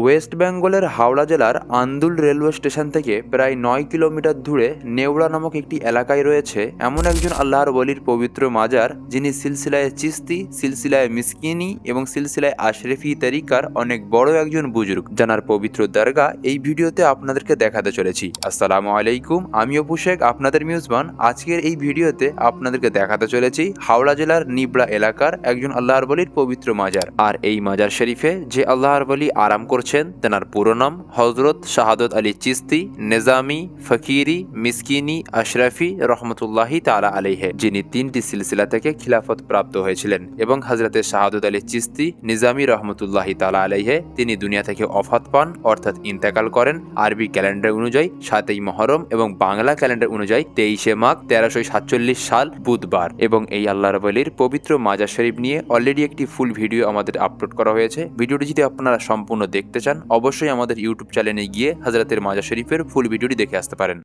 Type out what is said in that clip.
West বেঙ্গলের হাওড়া জেলার Andul railway station থেকে প্রায় ৯ কিলোমিটার দূরে নেওড়া নামক একটি এলাকায় রয়েছে এমন একজন আল্লাহর ওলির পবিত্র মাজার, যিনি সিলসিলায়ে চিশতি, সিলসিলায়ে মিসকিনি এবং সিলসিলায়ে আশরাফি তরিকার অনেক বড় একজন বুজুর্গ, জানার পবিত্র দরগা এই ভিডিওতে আপনাদেরকে দেখাতে চলেছি। আসসালামু আলাইকুম, আমি অপু শেখ, আপনাদের মিউজবান। আজকের এই ভিডিওতে আপনাদেরকে দেখাতে চলেছি হাওড়া জেলার নিবড়া এলাকার একজন আল্লাহর ওলির পবিত্র মাজার। আর এই মাজার শরীফে যে আল্লাহর ওলি আরাম করছেন তেনার পুরো নাম হযরত শাহাদত আলী চিশতি নেজামি ফকিরি মিসকিনি আশরাফি রহমতুল্লাহি তাআলা আলাইহে, যিনি 3টি সিলসিলা থেকে খিলাফত প্রাপ্ত হয়েছিলেন এবং হযরতে শাহাদত আলী চিশতি নিজামি রহমতুল্লাহি তাআলা আলাইহে তিনি দুনিয়া থেকে ওফাত পান, অর্থাৎ ইন্তেকাল করেন আরবি ক্যালেন্ডার অনুযায়ী 7ই মহরম এবং বাংলা ক্যালেন্ডার অনুযায়ী 23শে মাঘ 1347 সাল বুধবার। এবং এই আল্লাহর ওলির পবিত্র মাজার শরীফ নিয়ে অলরেডি একটি ফুল ভিডিও আমাদের আপলোড করা হয়েছে। ভিডিওটি যদি আপনারা সম্পূর্ণ দেখতে চান অবশ্যই আমাদের ইউটিউব চ্যানেলে গিয়ে হযরতের মাজার শরীফের ফুল ভিডিওটি দেখে আসতে পারেন।